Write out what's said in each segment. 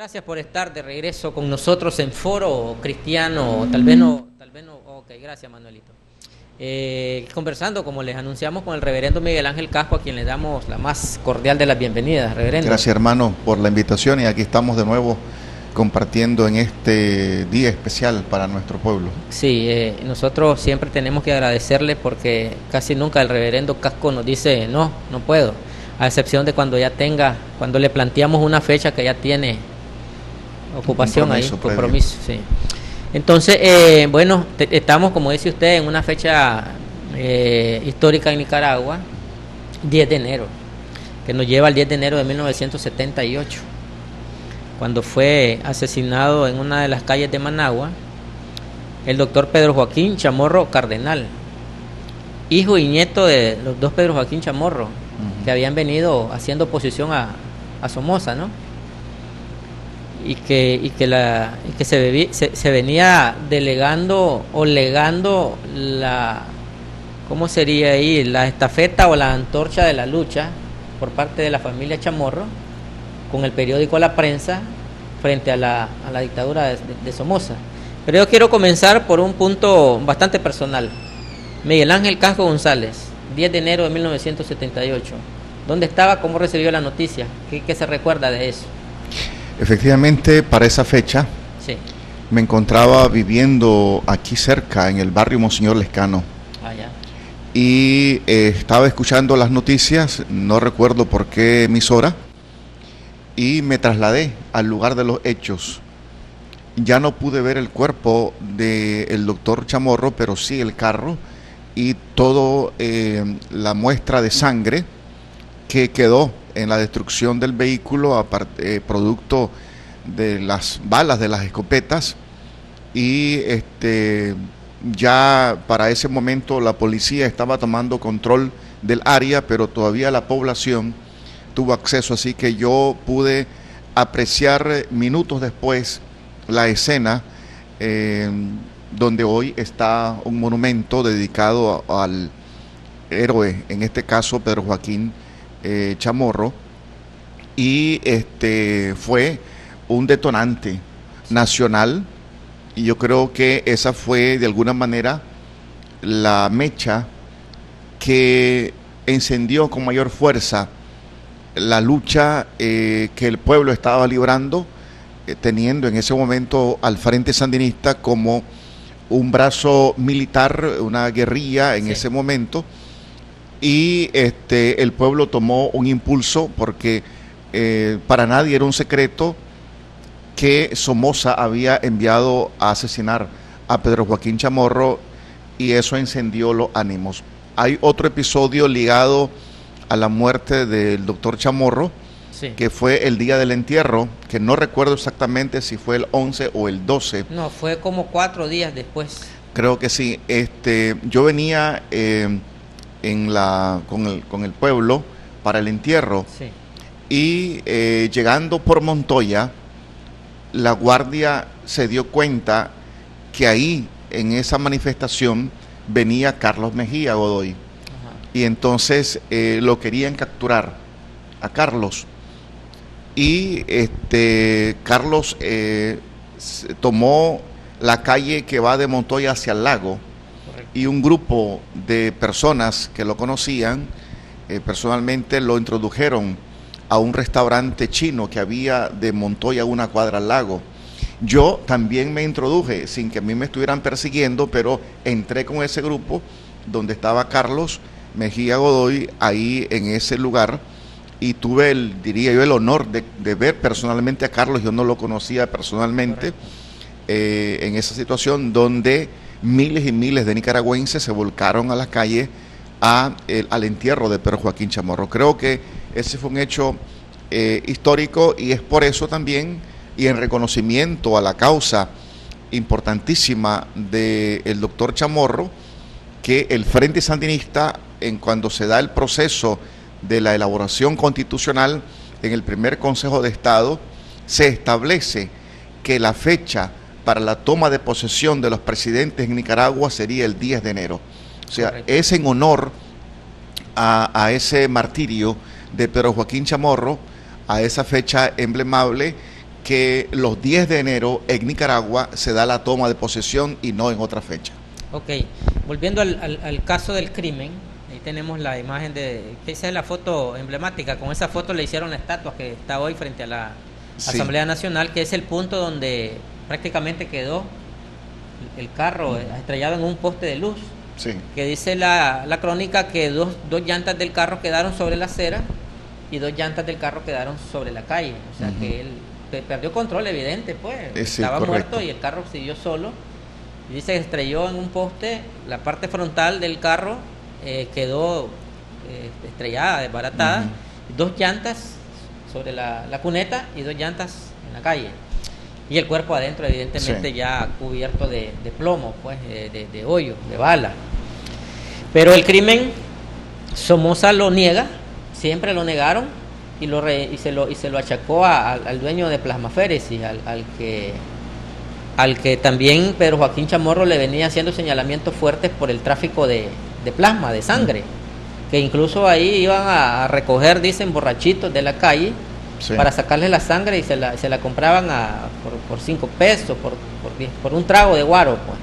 Gracias por estar de regreso con nosotros en Foro Cristiano. Tal vez no. Ok, gracias, Manuelito. Conversando, como les anunciamos, con el reverendo Miguel Ángel Casco, a quien le damos la más cordial de las bienvenidas, reverendo. Gracias, hermano, por la invitación, y aquí estamos de nuevo compartiendo en este día especial para nuestro pueblo. Sí, nosotros siempre tenemos que agradecerle porque casi nunca el reverendo Casco nos dice no puedo, a excepción de cuando cuando le planteamos una fecha que ya tiene ocupación ahí, compromiso, sí. Entonces, estamos, como dice usted, en una fecha histórica en Nicaragua, 10 de enero, que nos lleva al 10 de enero de 1978, cuando fue asesinado en una de las calles de Managua el doctor Pedro Joaquín Chamorro Cardenal, hijo y nieto de los dos Pedro Joaquín Chamorro, que habían venido haciendo oposición a Somoza, ¿no? Y que se venía delegando o legando ¿cómo sería ahí? La estafeta o la antorcha de la lucha por parte de la familia Chamorro con el periódico La Prensa frente a la dictadura de Somoza. Pero yo quiero comenzar por un punto bastante personal. Miguel Ángel Casco González, 10 de enero de 1978. ¿Dónde estaba? ¿Cómo recibió la noticia? ¿Qué se recuerda de eso? Efectivamente, para esa fecha, sí, me encontraba viviendo aquí cerca, en el barrio Monseñor Lescano. Ya. Y estaba escuchando las noticias, no recuerdo por qué emisora, y me trasladé al lugar de los hechos. Ya no pude ver el cuerpo del doctor Chamorro, pero sí el carro y todo la muestra de sangre que quedó en la destrucción del vehículo, producto de las balas de las escopetas. Y ya para ese momento la policía estaba tomando control del área, pero todavía la población tuvo acceso, así que yo pude apreciar minutos después la escena donde hoy está un monumento dedicado al héroe, en este caso Pedro Joaquín Chamorro, y fue un detonante nacional, y yo creo que esa fue de alguna manera la mecha que encendió con mayor fuerza la lucha que el pueblo estaba librando, teniendo en ese momento al Frente Sandinista como un brazo militar, una guerrilla en ese momento, y el pueblo tomó un impulso porque para nadie era un secreto que Somoza había enviado a asesinar a Pedro Joaquín Chamorro, y eso encendió los ánimos. Hay otro episodio ligado a la muerte del doctor Chamorro, sí, que fue el día del entierro, que no recuerdo exactamente si fue el 11 o el 12. No, fue como 4 días después. Creo que sí. Yo venía con el pueblo para el entierro, sí, y llegando por Montoya, la guardia se dio cuenta que ahí, en esa manifestación, venía Carlos Mejía Godoy. Y entonces lo querían capturar a Carlos, y Carlos tomó la calle que va de Montoya hacia el lago. Correcto. Y un grupo de personas que lo conocían personalmente lo introdujeron a un restaurante chino que había de Montoya a una cuadra al lago. Yo también me introduje sin que a mí me estuvieran persiguiendo, pero entré con ese grupo donde estaba Carlos Mejía Godoy, ahí en ese lugar, y tuve el honor de ver personalmente a Carlos. Yo no lo conocía personalmente, en esa situación donde miles y miles de nicaragüenses se volcaron a las calles al entierro de Pedro Joaquín Chamorro. Creo que ese fue un hecho histórico, y es por eso también, y en reconocimiento a la causa importantísima del doctor Chamorro, que el Frente Sandinista, cuando se da el proceso de la elaboración constitucional en el primer Consejo de Estado, se establece que la fecha para la toma de posesión de los presidentes en Nicaragua sería el 10 de enero. O sea, correcto, es en honor a ese martirio de Pedro Joaquín Chamorro, a esa fecha emblemable que los 10 de enero en Nicaragua se da la toma de posesión y no en otra fecha. Ok, volviendo al caso del crimen, ahí tenemos la imagen esa es la foto emblemática, con esa foto le hicieron la estatua que está hoy frente a la Asamblea Nacional, que es el punto donde prácticamente quedó el carro estrellado en un poste de luz, que dice la crónica que dos llantas del carro quedaron sobre la acera y 2 llantas del carro quedaron sobre la calle, o sea que él perdió control, evidente, pues estaba muerto y el carro siguió solo. Y dice que estrelló en un poste, la parte frontal del carro quedó estrellada, desbaratada, 2 llantas sobre la cuneta y 2 llantas en la calle. Y el cuerpo adentro, evidentemente, ya cubierto de plomo, pues, de hoyo, de bala. Pero el crimen, Somoza lo niega, siempre lo negaron, y se lo achacó al dueño de Plasmaféresis, al que también Pedro Joaquín Chamorro le venía haciendo señalamientos fuertes por el tráfico de plasma, de sangre, que incluso ahí iban a recoger, dicen, borrachitos de la calle para sacarles la sangre y se la compraban por 5 pesos, por un trago de guaro, pues.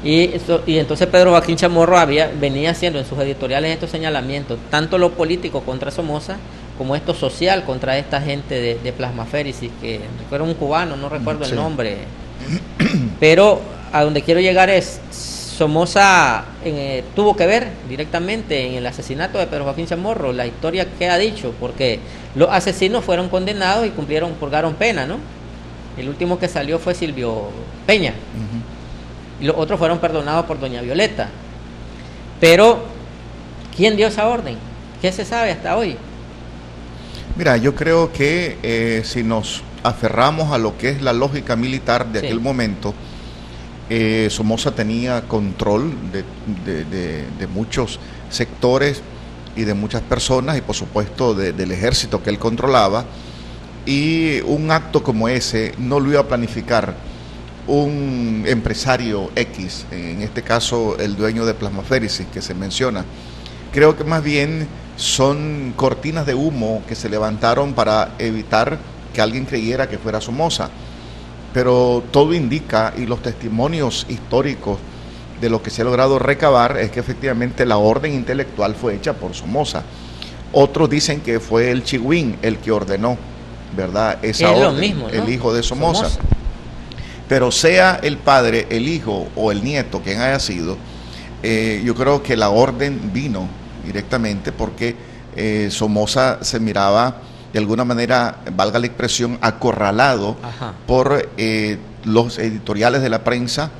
Y entonces Pedro Joaquín Chamorro venía haciendo en sus editoriales estos señalamientos, tanto lo político contra Somoza, como esto social contra esta gente de Plasmaféresis, que recuerdo un cubano, no recuerdo el nombre. Pero a donde quiero llegar es, Somoza tuvo que ver directamente en el asesinato de Pedro Joaquín Chamorro, la historia que ha dicho, porque los asesinos fueron condenados y purgaron pena, ¿no? El último que salió fue Silvio Peña, y los otros fueron perdonados por doña Violeta. Pero, ¿quién dio esa orden? ¿Qué se sabe hasta hoy? Mira, yo creo que si nos aferramos a lo que es la lógica militar de aquel momento, Somoza tenía control de muchos sectores y de muchas personas, y por supuesto del ejército que él controlaba, y un acto como ese no lo iba a planificar un empresario X, en este caso el dueño de Plasmaféresis que se menciona. Creo que más bien son cortinas de humo que se levantaron para evitar que alguien creyera que fuera Somoza. Pero todo indica, y los testimonios históricos de lo que se ha logrado recabar, es que efectivamente la orden intelectual fue hecha por Somoza. Otros dicen que fue el Chigüín el que ordenó, ¿verdad? Esa orden, lo mismo, ¿no? El hijo de Somoza. Pero sea el padre, el hijo o el nieto, quien haya sido, yo creo que la orden vino directamente porque Somoza se miraba de alguna manera, valga la expresión, acorralado por los editoriales de la prensa.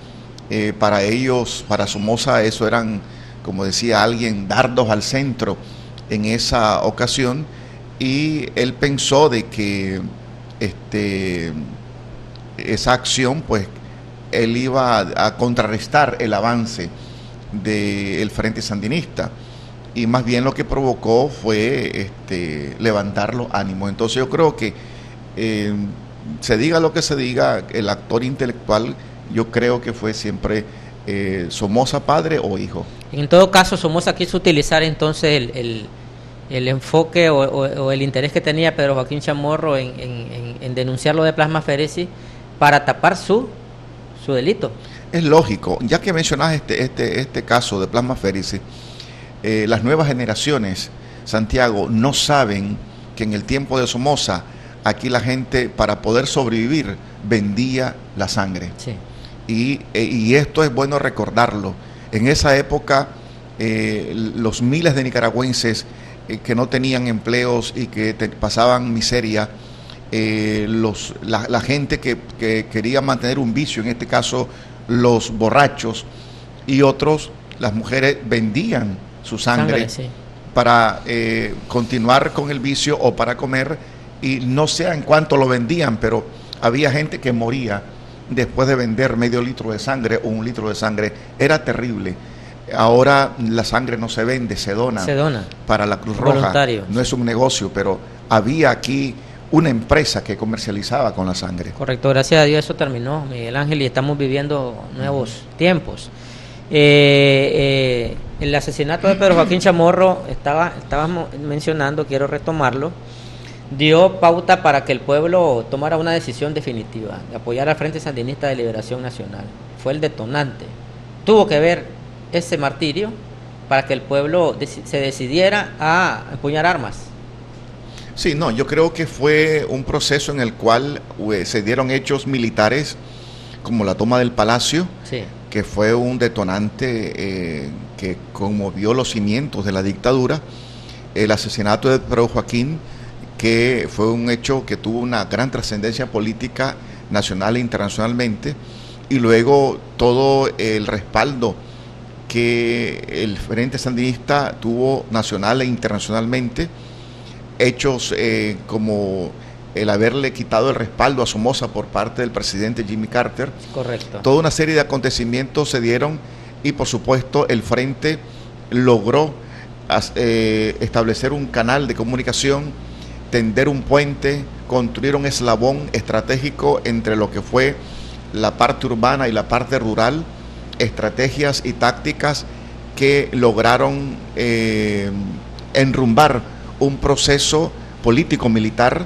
Para ellos, para Somoza, eso eran, como decía alguien, dardos al centro en esa ocasión, y él pensó de que esa acción, pues, él iba a contrarrestar el avance del Frente Sandinista, y más bien lo que provocó fue levantar los ánimos. Entonces yo creo que se diga lo que se diga, el actor intelectual yo creo que fue siempre Somoza padre o hijo. En todo caso, Somoza quiso utilizar entonces el enfoque o el interés que tenía Pedro Joaquín Chamorro en denunciar lo de Plasmaféresis para tapar su delito. Es lógico, ya que mencionas este caso de Plasmaféresis, las nuevas generaciones, Santiago, no saben que en el tiempo de Somoza, aquí la gente para poder sobrevivir vendía la sangre. Sí. Y esto es bueno recordarlo. En esa época, los miles de nicaragüenses que no tenían empleos y que pasaban miseria, la gente que quería mantener un vicio, en este caso los borrachos, y otros, las mujeres vendían su sangre sí, para continuar con el vicio o para comer, y no sé en cuánto lo vendían, pero había gente que moría después de vender medio litro de sangre o 1 litro de sangre. Era terrible. Ahora la sangre no se vende, se dona para la Cruz Roja. Voluntario. No es un negocio, pero había aquí una empresa que comercializaba con la sangre. Correcto, gracias a Dios eso terminó, Miguel Ángel, y estamos viviendo nuevos tiempos. El asesinato de Pedro Joaquín Chamorro, estábamos mencionando, quiero retomarlo, dio pauta para que el pueblo tomara una decisión definitiva, de apoyar al Frente Sandinista de Liberación Nacional. Fue el detonante. Tuvo que ver ese martirio para que el pueblo se decidiera a empuñar armas. Sí, no, yo creo que fue un proceso en el cual se dieron hechos militares como la toma del Palacio, sí, que fue un detonante que conmovió los cimientos de la dictadura, el asesinato de Pedro Joaquín, que fue un hecho que tuvo una gran trascendencia política nacional e internacionalmente, y luego todo el respaldo que el Frente Sandinista tuvo nacional e internacionalmente, hechos como el haberle quitado el respaldo a Somoza por parte del presidente Jimmy Carter. Correcto. Toda una serie de acontecimientos se dieron y por supuesto el Frente logró establecer un canal de comunicación, tender un puente, construir un eslabón estratégico entre lo que fue la parte urbana y la parte rural, estrategias y tácticas que lograron enrumbar un proceso político-militar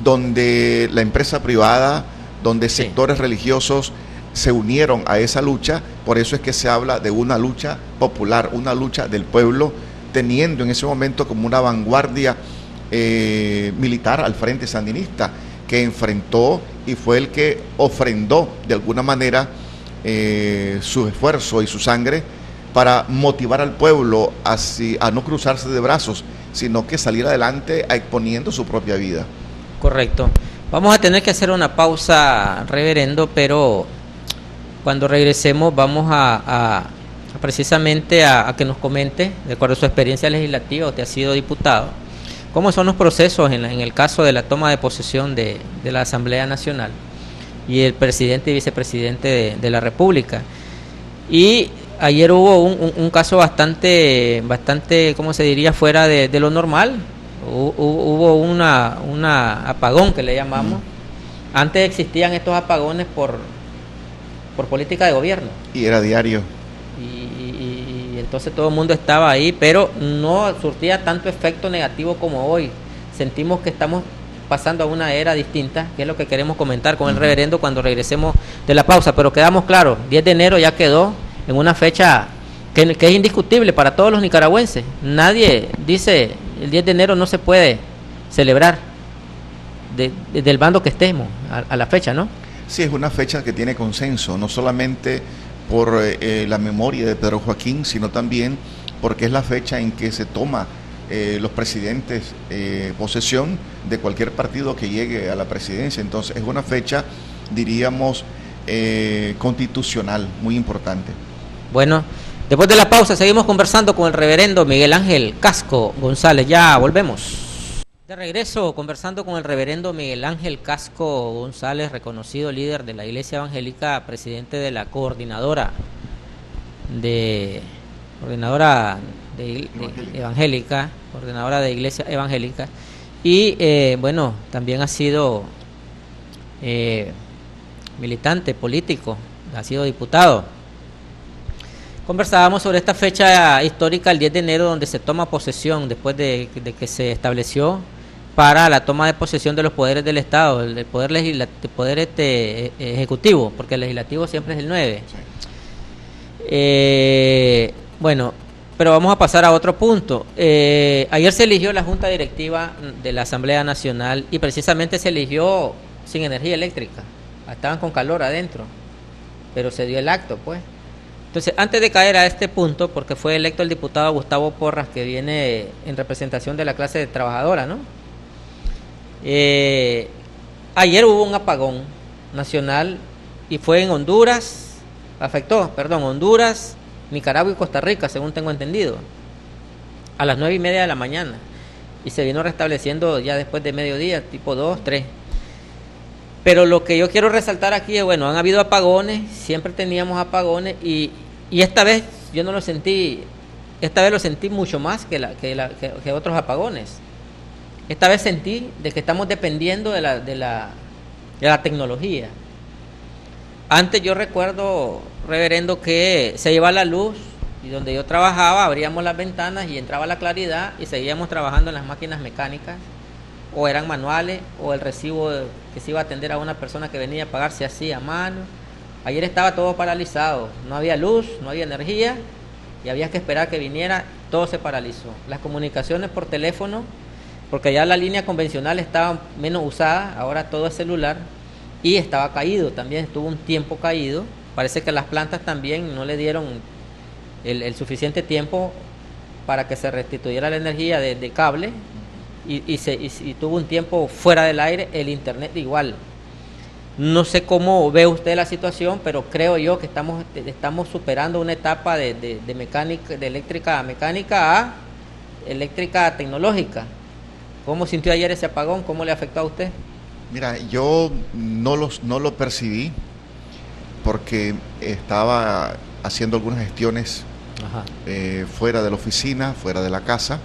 donde la empresa privada, donde sectores religiosos se unieron a esa lucha. Por eso es que se habla de una lucha popular, una lucha del pueblo, teniendo en ese momento como una vanguardia militar al Frente Sandinista, que enfrentó y fue el que ofrendó de alguna manera su esfuerzo y su sangre para motivar al pueblo a no cruzarse de brazos, sino que salir adelante exponiendo su propia vida. Correcto. Vamos a tener que hacer una pausa, reverendo, pero cuando regresemos vamos a precisamente a que nos comente, de acuerdo a su experiencia legislativa, usted ha sido diputado, cómo son los procesos en el caso de la toma de posesión de la Asamblea Nacional y el presidente y vicepresidente de la República. Y ayer hubo un caso bastante, ¿cómo se diría?, fuera de lo normal. Hubo una apagón que le llamamos. Antes existían estos apagones por política de gobierno. Y era diario. Y entonces todo el mundo estaba ahí, pero no surtía tanto efecto negativo como hoy. Sentimos que estamos pasando a una era distinta, que es lo que queremos comentar con el reverendo cuando regresemos de la pausa. Pero quedamos claros, 10 de enero ya quedó en una fecha que es indiscutible para todos los nicaragüenses. Nadie dice el 10 de enero no se puede celebrar del bando que estemos a la fecha, ¿no? Sí, es una fecha que tiene consenso, no solamente por la memoria de Pedro Joaquín, sino también porque es la fecha en que se toma los presidentes posesión de cualquier partido que llegue a la presidencia. Entonces es una fecha, diríamos, constitucional, muy importante. Bueno, después de la pausa seguimos conversando con el reverendo Miguel Ángel Casco González. Ya volvemos. De regreso conversando con el reverendo Miguel Ángel Casco González, reconocido líder de la Iglesia Evangélica, presidente de la coordinadora evangélica, coordinadora de Iglesia Evangélica, y bueno, también ha sido militante político, ha sido diputado. Conversábamos sobre esta fecha histórica, el 10 de enero, donde se toma posesión después de que se estableció para la toma de posesión de los poderes del Estado, el poder ejecutivo, porque el legislativo siempre es el 9. Sí. Bueno, pero vamos a pasar a otro punto. Ayer se eligió la Junta Directiva de la Asamblea Nacional y precisamente se eligió sin energía eléctrica. Estaban con calor adentro, pero se dio el acto, pues. Entonces, antes de caer a este punto, porque fue electo el diputado Gustavo Porras, que viene en representación de la clase trabajadora, ¿no? Ayer hubo un apagón nacional y fue en Honduras, Honduras, Nicaragua y Costa Rica, según tengo entendido, a las 9:30 de la mañana. Y se vino restableciendo ya después de mediodía, tipo 2, 3. Pero lo que yo quiero resaltar aquí es, bueno, han habido apagones, siempre teníamos apagones y esta vez yo no lo sentí, esta vez lo sentí mucho más que otros apagones. Esta vez sentí de que estamos dependiendo de la tecnología. Antes yo recuerdo, reverendo, que se iba la luz y donde yo trabajaba abríamos las ventanas y entraba la claridad y seguíamos trabajando en las máquinas mecánicas o eran manuales, o el recibo que se iba a atender a una persona que venía a pagar se hacía a mano. Ayer estaba todo paralizado, no había luz, no había energía y había que esperar que viniera, todo se paralizó. Las comunicaciones por teléfono, porque ya la línea convencional estaba menos usada, ahora todo es celular, y estaba caído, también estuvo un tiempo caído. Parece que las plantas también no le dieron el suficiente tiempo para que se restituyera la energía de cable y tuvo un tiempo fuera del aire. El internet igual. No sé cómo ve usted la situación, pero creo yo que estamos superando una etapa de mecánica, de eléctrica mecánica a eléctrica tecnológica. ¿Cómo sintió ayer ese apagón? ¿Cómo le afectó a usted? Mira, yo no lo percibí porque estaba haciendo algunas gestiones fuera de la oficina, fuera de la casa,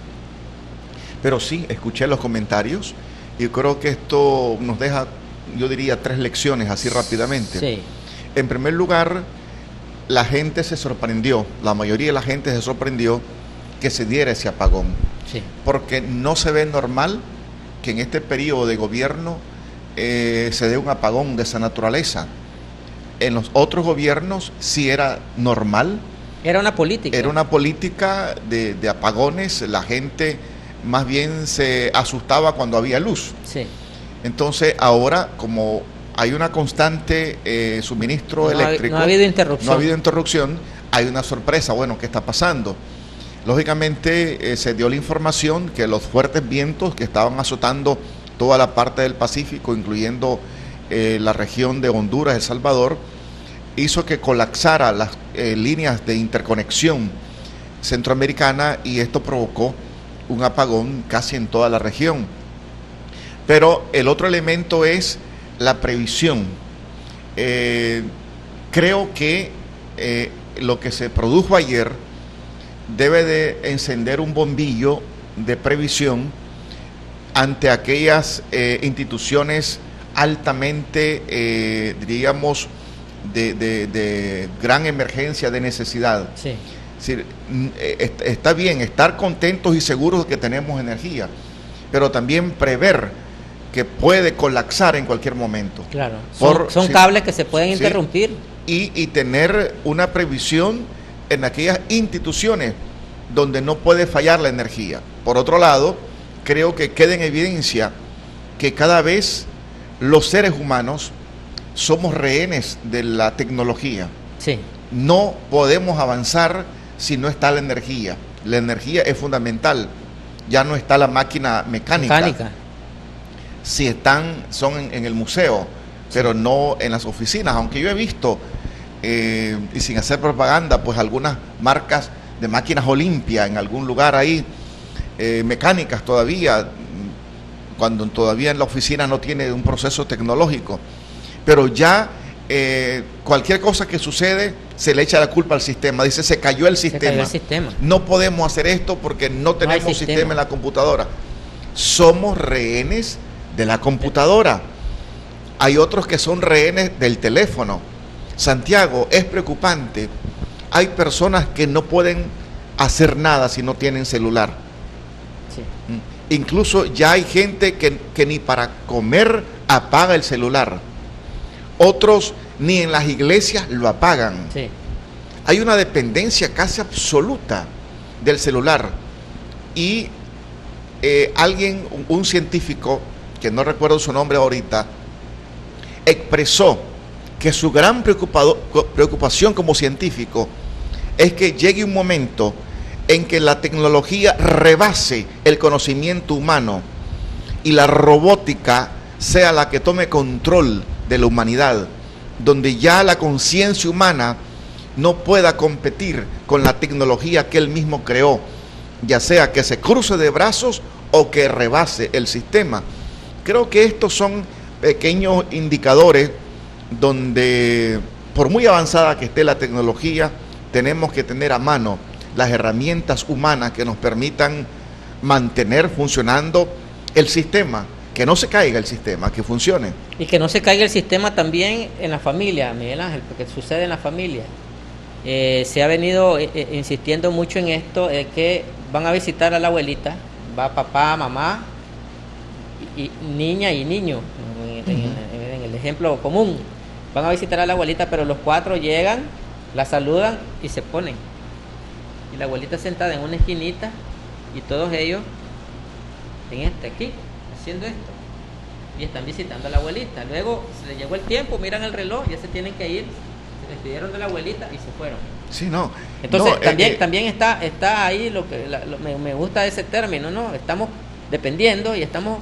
pero sí escuché los comentarios y creo que esto nos deja, yo diría, 3 lecciones así rápidamente. Sí. En primer lugar, la gente se sorprendió, la mayoría de la gente se sorprendió que se diera ese apagón, Sí. porque no se ve normal que en este periodo de gobierno se dé un apagón de esa naturaleza. En los otros gobiernos sí era normal. Era una política. Era una política de apagones, la gente más bien se asustaba cuando había luz. Sí. Entonces ahora, como hay una constante suministro eléctrico, no ha habido interrupción. No ha habido interrupción, hay una sorpresa. Bueno, ¿qué está pasando? Lógicamente se dio la información que los fuertes vientos que estaban azotando toda la parte del Pacífico, incluyendo la región de Honduras, El Salvador, hizo que colapsara las líneas de interconexión centroamericana y esto provocó un apagón casi en toda la región. Pero el otro elemento es la previsión. Creo que lo que se produjo ayer debe de encender un bombillo de previsión ante aquellas instituciones altamente, diríamos, de gran emergencia, de necesidad. Sí. Es decir, está bien estar contentos y seguros de que tenemos energía, pero también prever que puede colapsar en cualquier momento. Claro, son cables que se pueden interrumpir. Y tener una previsión en aquellas instituciones donde no puede fallar la energía. Por otro lado, creo que queda en evidencia que cada vez los seres humanos somos rehenes de la tecnología. Sí. No podemos avanzar si no está la energía. La energía es fundamental. Ya no está la máquina mecánica. Si son en el museo, pero no en las oficinas. Aunque yo he visto, y sin hacer propaganda, pues algunas marcas de máquinas Olimpia en algún lugar ahí, mecánicas todavía, cuando todavía en la oficina no tiene un proceso tecnológico. Pero ya cualquier cosa que sucede se le echa la culpa al sistema. Dice, se cayó el sistema. No podemos hacer esto porque no tenemos sistema en la computadora. Somos rehenes de la computadora. Hay otros que son rehenes del teléfono. Santiago, es preocupante. Hay personas que no pueden hacer nada si no tienen celular. Sí. Incluso ya hay gente que ni para comer apaga el celular. Otros ni en las iglesias lo apagan. Sí. Hay una dependencia casi absoluta del celular. Y un científico, que no recuerdo su nombre ahorita, expresó que su gran preocupación como científico es que llegue un momento en que la tecnología rebase el conocimiento humano y la robótica sea la que tome control de la humanidad, donde ya la conciencia humana no pueda competir con la tecnología que él mismo creó, ya sea que se cruce de brazos o que rebase el sistema. Creo que estos son pequeños indicadores donde, por muy avanzada que esté la tecnología, tenemos que tener a mano las herramientas humanas que nos permitan mantener funcionando el sistema, que no se caiga el sistema, que funcione. Y que no se caiga el sistema también en la familia, Miguel Ángel, porque sucede en la familia. Se ha venido insistiendo mucho en esto, que van a visitar a la abuelita, va papá, mamá, y niña y niño, en el ejemplo común. Van a visitar a la abuelita, pero los 4 llegan, la saludan y se ponen. Y la abuelita sentada en una esquinita y todos ellos aquí, haciendo esto. Y están visitando a la abuelita. Luego se les llegó el tiempo, miran el reloj, ya se tienen que ir, se despidieron de la abuelita y se fueron. Sí, no. Entonces No, también está ahí me gusta ese término, ¿no? Estamos dependiendo y estamos...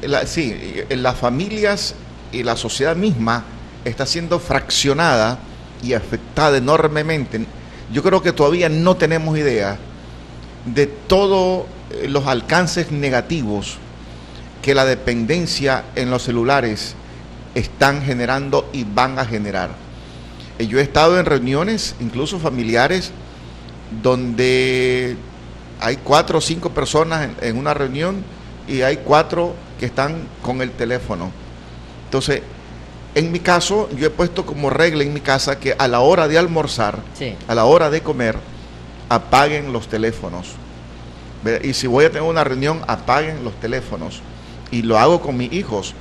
Las familias y la sociedad misma está siendo fraccionada y afectada enormemente. Yo creo que todavía no tenemos idea de todos los alcances negativos que la dependencia en los celulares están generando y van a generar. Yo he estado en reuniones, incluso familiares, donde hay 4 o 5 personas en una reunión y hay 4 que están con el teléfono. Entonces, en mi caso, yo he puesto como regla en mi casa que a la hora de almorzar, sí, a la hora de comer, apaguen los teléfonos. Y si voy a tener una reunión, apaguen los teléfonos. Y lo hago con mis hijos.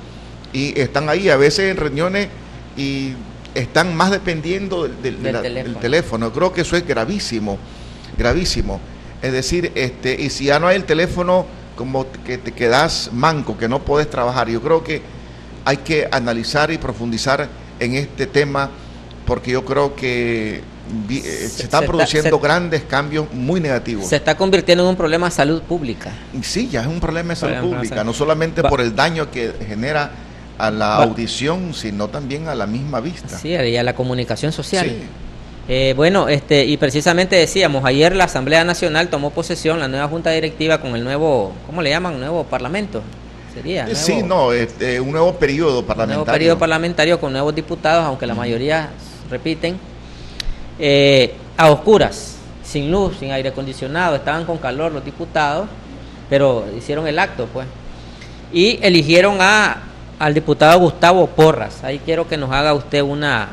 Y están ahí a veces en reuniones y están más dependiendo del teléfono. Creo que eso es gravísimo, gravísimo. Es decir, y si ya no hay el teléfono, como que te quedas manco, que no puedes trabajar. Yo creo que hay que analizar y profundizar en este tema, porque yo creo que se están produciendo grandes cambios muy negativos. Se está convirtiendo en un problema de salud pública. Sí, ya es un problema de salud pública, no solamente por el daño que genera a la audición, sino también a la misma vista. Sí, y a la comunicación social. Sí. Y precisamente decíamos, ayer la Asamblea Nacional tomó posesión, la nueva Junta Directiva con el nuevo, ¿cómo le llaman? Nuevo Parlamento. Sería un nuevo periodo parlamentario. Un nuevo periodo parlamentario con nuevos diputados, aunque la mayoría repiten. A oscuras, sin luz, sin aire acondicionado, estaban con calor los diputados, pero hicieron el acto, pues. Y eligieron al diputado Gustavo Porras. Ahí quiero que nos haga usted una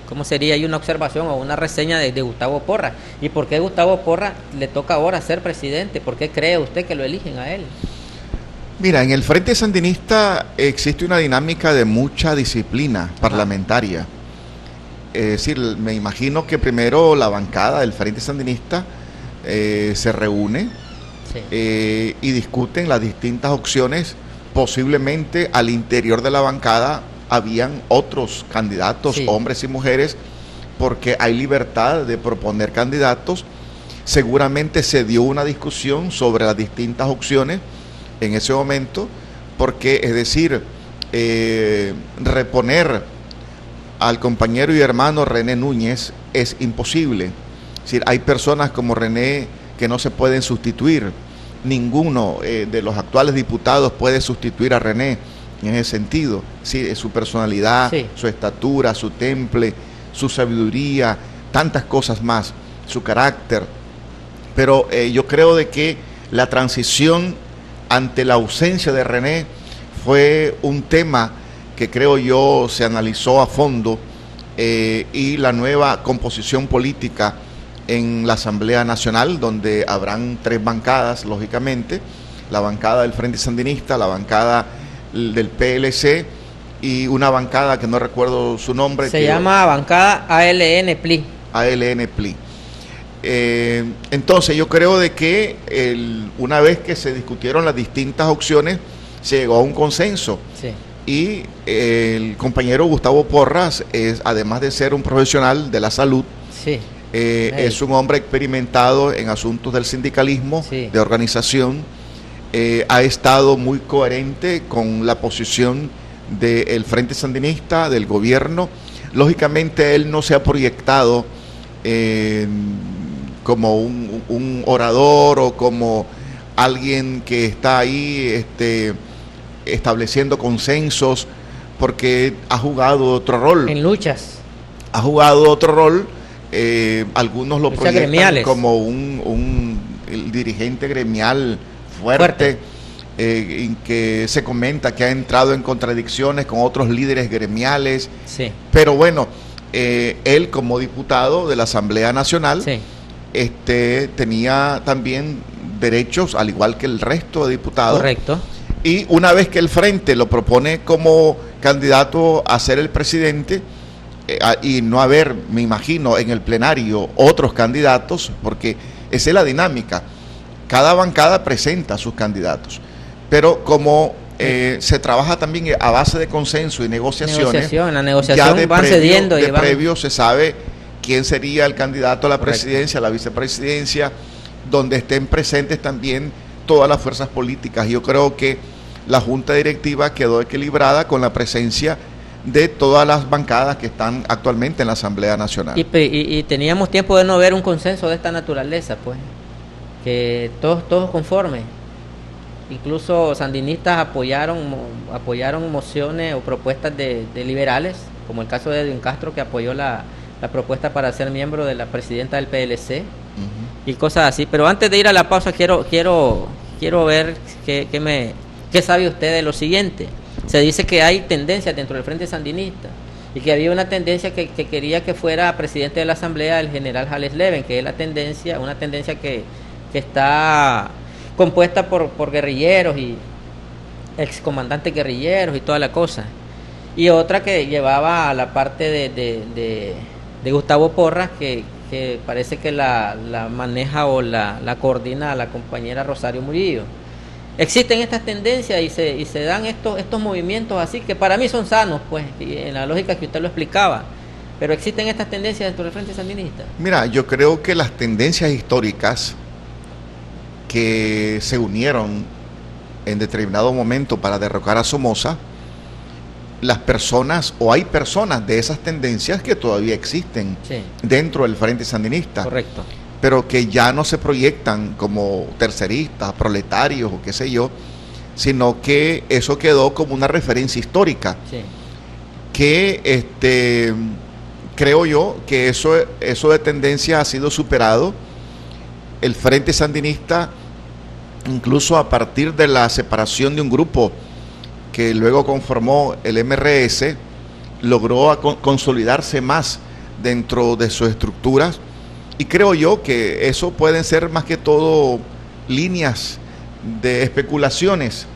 ¿cómo sería ahí? Una observación o una reseña de Gustavo Porras. ¿Y por qué Gustavo Porras le toca ahora ser presidente? ¿Por qué cree usted que lo eligen a él? Mira, en el Frente Sandinista existe una dinámica de mucha disciplina parlamentaria. Es decir, me imagino que primero la bancada del Frente Sandinista se reúne, sí, y discuten las distintas opciones. Posiblemente al interior de la bancada habían otros candidatos, sí, hombres y mujeres, porque hay libertad de proponer candidatos. Seguramente se dio una discusión sobre las distintas opciones en ese momento, porque, es decir, reponer al compañero y hermano René Núñez es imposible. Es decir, hay personas como René que no se pueden sustituir. Ninguno de los actuales diputados puede sustituir a René en ese sentido. Sí, su personalidad, sí, su estatura, su temple, su sabiduría, tantas cosas más, su carácter. Pero yo creo de que la transición ante la ausencia de René fue un tema que creo yo se analizó a fondo, y la nueva composición política en la Asamblea Nacional, donde habrán 3 bancadas, lógicamente, la bancada del Frente Sandinista, la bancada del PLC y una bancada que no recuerdo su nombre. Se llama bancada ALN-PLI. ALN-PLI. Entonces yo creo de que una vez que se discutieron las distintas opciones, se llegó a un consenso. Sí. Y el compañero Gustavo Porras, además de ser un profesional de la salud, sí, es un hombre experimentado en asuntos del sindicalismo, sí, de organización. Ha estado muy coherente con la posición del Frente Sandinista, del gobierno. Lógicamente él no se ha proyectado como un orador o como alguien que está ahí estableciendo consensos, porque ha jugado otro rol. En luchas. Ha jugado otro rol. Algunos lo proyectan gremiales, como el dirigente gremial fuerte. En que se comenta que ha entrado en contradicciones con otros líderes gremiales. Sí. Pero bueno, él como diputado de la Asamblea Nacional, sí, tenía también derechos, al igual que el resto de diputados. Correcto. Y una vez que el Frente lo propone como candidato a ser el presidente, y no haber, me imagino, en el plenario otros candidatos, porque esa es la dinámica. Cada bancada presenta a sus candidatos, pero como se trabaja también a base de consenso y negociaciones, la negociación van cediendo. De previo se sabe quién sería el candidato a la presidencia, a la vicepresidencia, donde estén presentes también todas las fuerzas políticas. Yo creo que la junta directiva quedó equilibrada con la presencia de todas las bancadas que están actualmente en la Asamblea Nacional. Y teníamos tiempo de no ver un consenso de esta naturaleza, pues, que todos conformes. Incluso sandinistas apoyaron mociones o propuestas de liberales, como el caso de Edwin Castro, que apoyó la propuesta para ser miembro de la presidenta del PLC, y cosas así. Pero antes de ir a la pausa, quiero ver qué sabe usted de lo siguiente. Se dice que hay tendencias dentro del Frente Sandinista y que había una tendencia que quería que fuera presidente de la Asamblea el general Jales Leven, que es una tendencia que está compuesta por guerrilleros y excomandantes guerrilleros y toda la cosa. Y otra que llevaba a la parte de Gustavo Porras, que parece que la maneja o la coordina a la compañera Rosario Murillo. Existen estas tendencias y se dan estos movimientos así, que para mí son sanos, pues, y en la lógica que usted lo explicaba. Pero existen estas tendencias dentro del Frente Sandinista. Mira, yo creo que las tendencias históricas que se unieron en determinado momento para derrocar a Somoza, las personas, o hay personas de esas tendencias que todavía existen dentro del Frente Sandinista. Correcto. Pero que ya no se proyectan como terceristas, proletarios o qué sé yo, sino que eso quedó como una referencia histórica. Sí. Que creo yo que eso de tendencia ha sido superado. El Frente Sandinista, incluso a partir de la separación de un grupo que luego conformó el MRS, logró consolidarse más dentro de sus estructuras. Y creo yo que eso pueden ser más que todo líneas de especulaciones,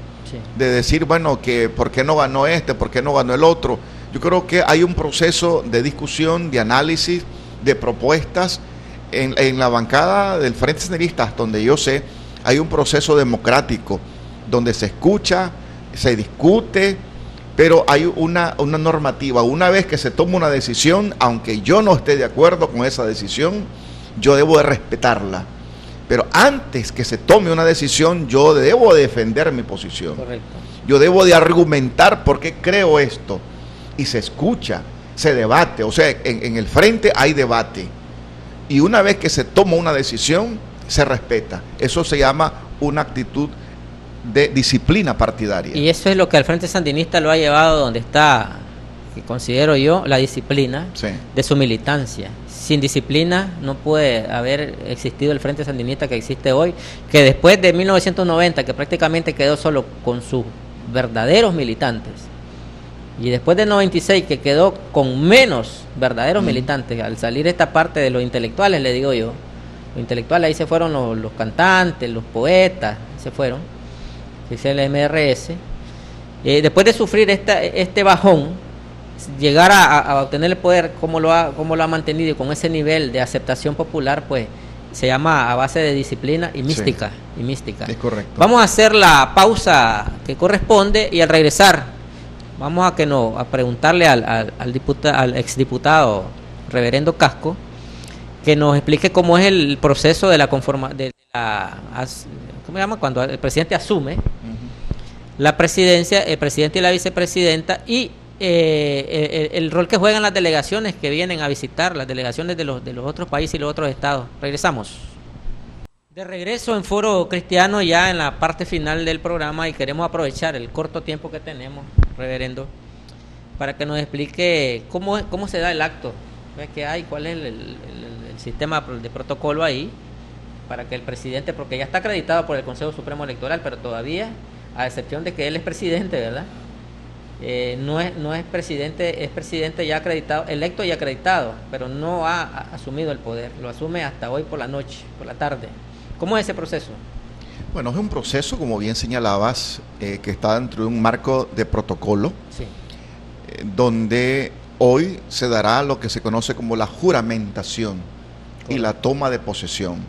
de decir, bueno, que por qué no ganó por qué no ganó el otro. Yo creo que hay un proceso de discusión, de análisis, de propuestas en la bancada del Frente Sandinista, hasta donde yo sé, hay un proceso democrático donde se escucha, se discute, pero hay una normativa. Una vez que se toma una decisión, aunque yo no esté de acuerdo con esa decisión, yo debo de respetarla. Pero antes que se tome una decisión, yo debo de defender mi posición. Correcto. Yo debo de argumentar por qué creo esto. Y se escucha, se debate. O sea, en el frente hay debate. Y una vez que se toma una decisión, se respeta. Eso se llama una actitud de disciplina partidaria. Y eso es lo que al Frente Sandinista lo ha llevado donde está, que considero yo, la disciplina de su militancia. Sin disciplina no puede haber existido el Frente Sandinista que existe hoy, que después de 1990, que prácticamente quedó solo con sus verdaderos militantes, y después del 96, que quedó con menos verdaderos militantes, al salir esta parte de los intelectuales, le digo yo, los intelectuales, ahí se fueron los cantantes, los poetas, se fueron, que es el MRS, después de sufrir este bajón, llegar a obtener el poder como lo ha mantenido y con ese nivel de aceptación popular, pues se llama a base de disciplina y mística. Es correcto. Vamos a hacer la pausa que corresponde y al regresar vamos a preguntarle al exdiputado reverendo Casco que nos explique cómo es el proceso de ¿cómo se llama? Cuando el presidente asume la presidencia, el presidente y la vicepresidenta, y el rol que juegan las delegaciones que vienen a visitar, las delegaciones de los otros países y los otros estados. Regresamos. De regreso en Foro Cristiano, ya en la parte final del programa, y queremos aprovechar el corto tiempo que tenemos, reverendo, para que nos explique cómo se da el acto, qué hay, cuál es el sistema de protocolo ahí, para que el presidente, porque ya está acreditado por el Consejo Supremo Electoral, pero todavía, a excepción de que él es presidente, ¿verdad? no es presidente, es presidente ya acreditado, electo y acreditado, pero no ha asumido el poder, lo asume hasta hoy por la noche, por la tarde. ¿Cómo es ese proceso? Bueno, es un proceso, como bien señalabas, que está dentro de un marco de protocolo, Sí. Donde hoy se dará lo que se conoce como la juramentación y la toma de posesión.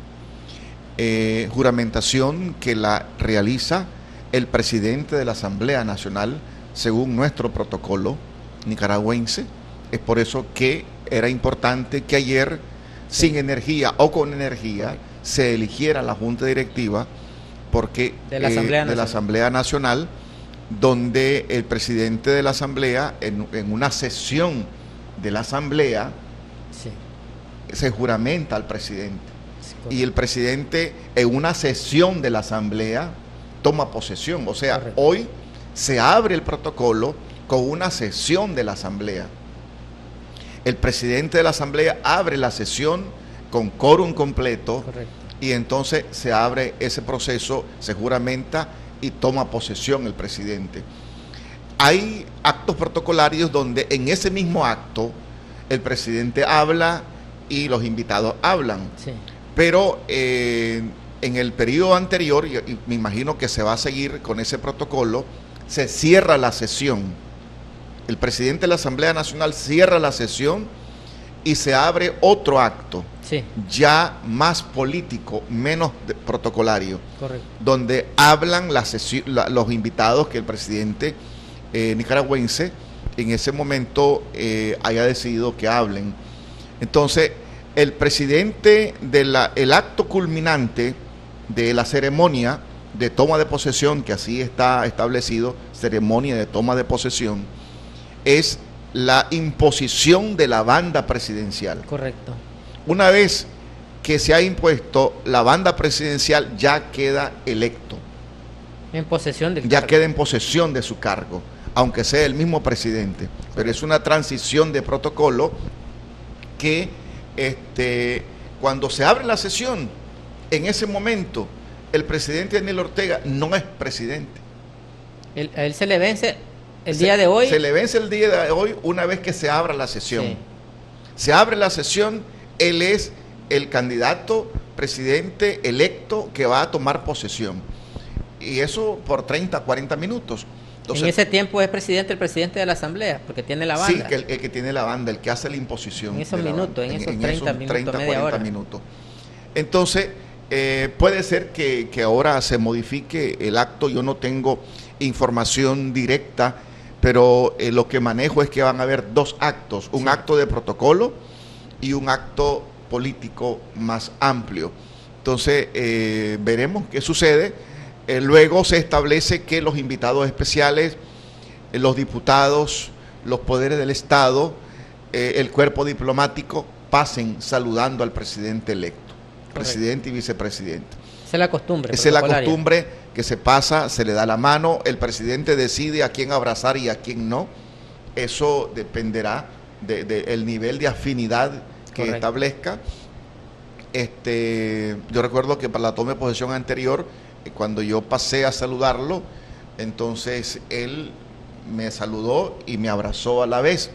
Juramentación que la realiza el presidente de la Asamblea Nacional según nuestro protocolo nicaragüense. Es por eso que era importante que ayer, sin energía o con energía, se eligiera la Junta Directiva porque de la Asamblea Nacional, donde el presidente de la Asamblea, en una sesión de la Asamblea, Sí. se juramenta al presidente. Sí, Y el presidente, en una sesión de la Asamblea, toma posesión. O sea, correcto. Hoy se abre el protocolo con una sesión de la Asamblea. El presidente de la Asamblea abre la sesión con quórum completo. Correcto. Y entonces se abre ese proceso, se juramenta y toma posesión el presidente. Hay actos protocolarios donde en ese mismo acto el presidente habla y los invitados hablan. Sí. Pero en el periodo anterior, y me imagino que se va a seguir con ese protocolo, se cierra la sesión. El presidente de la Asamblea Nacional cierra la sesión y se abre otro acto. Sí. Ya más político, menos protocolario, Correcto. donde hablan los invitados que el presidente nicaragüense en ese momento haya decidido que hablen. Entonces, el presidente el acto culminante de la ceremonia de toma de posesión, que así está establecido, ceremonia de toma de posesión, es la imposición de la banda presidencial. Correcto. Una vez que se ha impuesto, la banda presidencial ya queda electo. En posesión del Ya cargo. queda en posesión de su cargo, aunque sea el mismo presidente. Pero es una transición de protocolo que cuando se abre la sesión, en ese momento, el presidente Daniel Ortega no es presidente. A él se le vence el día de hoy. Se le vence el día de hoy una vez que se abra la sesión. Sí. Se abre la sesión, él es el candidato presidente electo que va a tomar posesión. Y eso por 30, 40 minutos. Entonces, en ese tiempo es el presidente de la Asamblea, porque tiene la banda. Sí, el que tiene la banda, el que hace la imposición. En esos minutos, en esos 30 minutos, media 40 hora. minutos. Entonces, puede ser que ahora se modifique el acto. Yo no tengo información directa, pero lo que manejo es que van a haber dos actos, un acto de protocolo y un acto político más amplio. Entonces, veremos qué sucede. Luego se establece que los invitados especiales, los diputados, los poderes del Estado, el cuerpo diplomático pasen saludando al presidente electo, correcto, presidente y vicepresidente. Esa es la costumbre. Esa es la costumbre que se pasa, se le da la mano, el presidente decide a quién abrazar y a quién no. Eso dependerá del nivel de afinidad que correcto establezca. Yo recuerdo que para la toma de posesión anterior, cuando yo pasé a saludarlo, entonces él me saludó y me abrazó a la vez.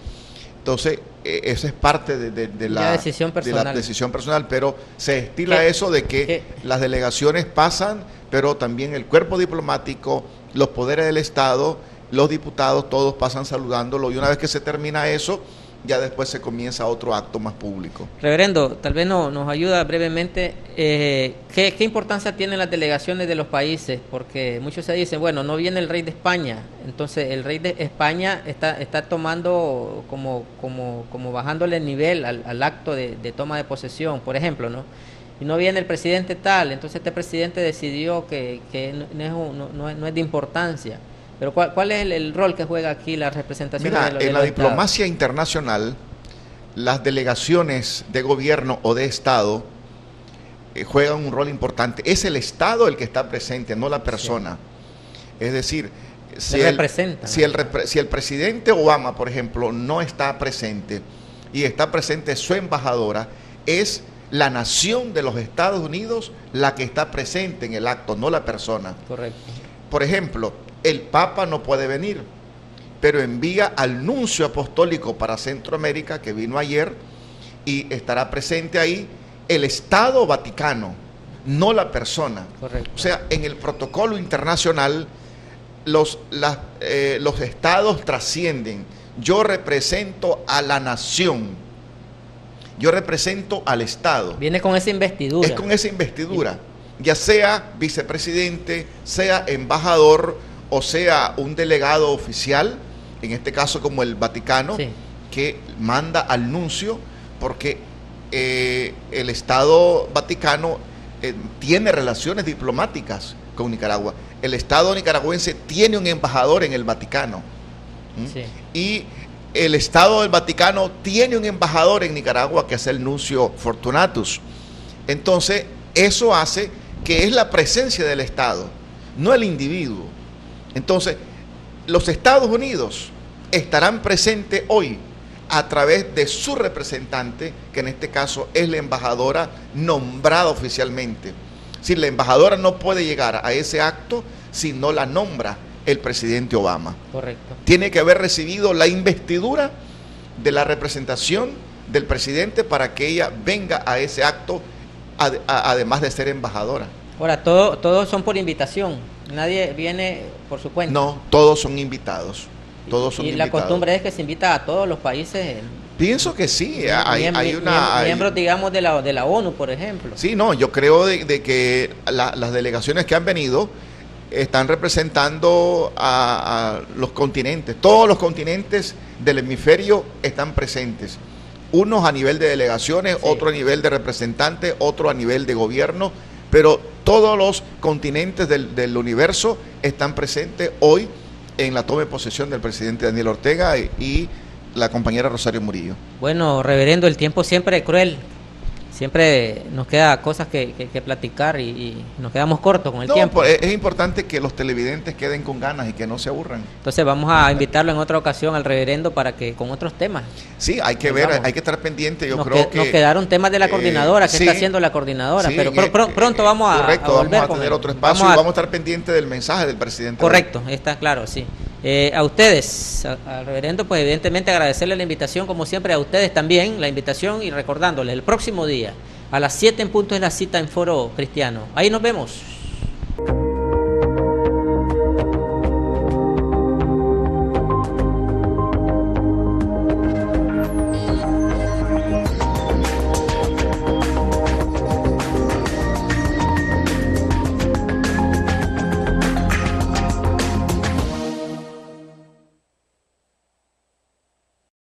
Entonces, esa es parte de la decisión personal, pero se estila eso de que las delegaciones pasan, pero también el cuerpo diplomático, los poderes del Estado, los diputados, todos pasan saludándolo, y una vez que se termina eso, ya después se comienza otro acto más público. Reverendo, tal vez nos ayuda brevemente, ¿qué importancia tienen las delegaciones de los países? Porque muchos se dicen, bueno, no viene el rey de España, entonces el rey de España está tomando como bajándole el nivel al acto de toma de posesión, por ejemplo, ¿no? Y no viene el presidente tal, entonces este presidente decidió que no es de importancia. Pero ¿cuál es el rol que juega aquí la representación? Mira, en la diplomacia internacional, las delegaciones de gobierno o de Estado juegan un rol importante. Es el Estado el que está presente, no la persona. Sí. Es decir, si el presidente Obama, por ejemplo, no está presente y está presente su embajadora, es la nación de los Estados Unidos la que está presente en el acto, no la persona. Correcto. Por ejemplo, el Papa no puede venir, pero envía al nuncio apostólico para Centroamérica, que vino ayer, y estará presente ahí el Estado Vaticano, no la persona. Correcto. O sea, en el protocolo internacional, los estados trascienden. Yo represento a la nación, yo represento al Estado. Viene con esa investidura. Es con esa investidura, ya sea vicepresidente, sea embajador o sea un delegado oficial, en este caso como el Vaticano, sí, que manda al nuncio, porque el Estado Vaticano tiene relaciones diplomáticas con Nicaragua. El Estado nicaragüense tiene un embajador en el Vaticano. Sí. Y el Estado del Vaticano tiene un embajador en Nicaragua, que es el nuncio Fortunatus. Entonces, eso hace que es la presencia del Estado, no el individuo. Entonces, los Estados Unidos estarán presentes hoy a través de su representante, que en este caso es la embajadora nombrada oficialmente. Si la embajadora no puede llegar a ese acto si no la nombra el presidente Obama. Correcto. Tiene que haber recibido la investidura de la representación del presidente para que ella venga a ese acto, además de ser embajadora. Ahora, todos son por invitación, nadie viene por su cuenta. No, todos son invitados. Todos son invitados. La costumbre es que se invita a todos los países. Pienso que sí, miembros, digamos, de la ONU, por ejemplo. Sí, no, yo creo de que las delegaciones que han venido están representando a los continentes. Todos los continentes del hemisferio están presentes. Unos a nivel de delegaciones, sí, otro a nivel de representantes, otro a nivel de gobierno, pero todos los continentes del universo están presentes hoy en la toma de posesión del presidente Daniel Ortega y la compañera Rosario Murillo. Bueno, reverendo, el tiempo siempre es cruel. Siempre nos queda cosas que platicar y nos quedamos cortos con el tiempo. Es importante que los televidentes queden con ganas y que no se aburran. Entonces vamos a invitarlo en otra ocasión al reverendo para que con otros temas. Sí, hay que ver, hay que estar pendiente. Nos quedaron temas de la coordinadora, que sí, está haciendo la coordinadora, sí, pero pronto vamos a volver. Vamos a tener otro espacio y vamos a estar pendientes del mensaje del presidente. Correcto, está claro, sí. A ustedes, al reverendo, pues evidentemente agradecerle la invitación, como siempre, a ustedes también la invitación y recordándoles, el próximo día, a las 7 en punto es la cita en Foro Cristiano. Ahí nos vemos.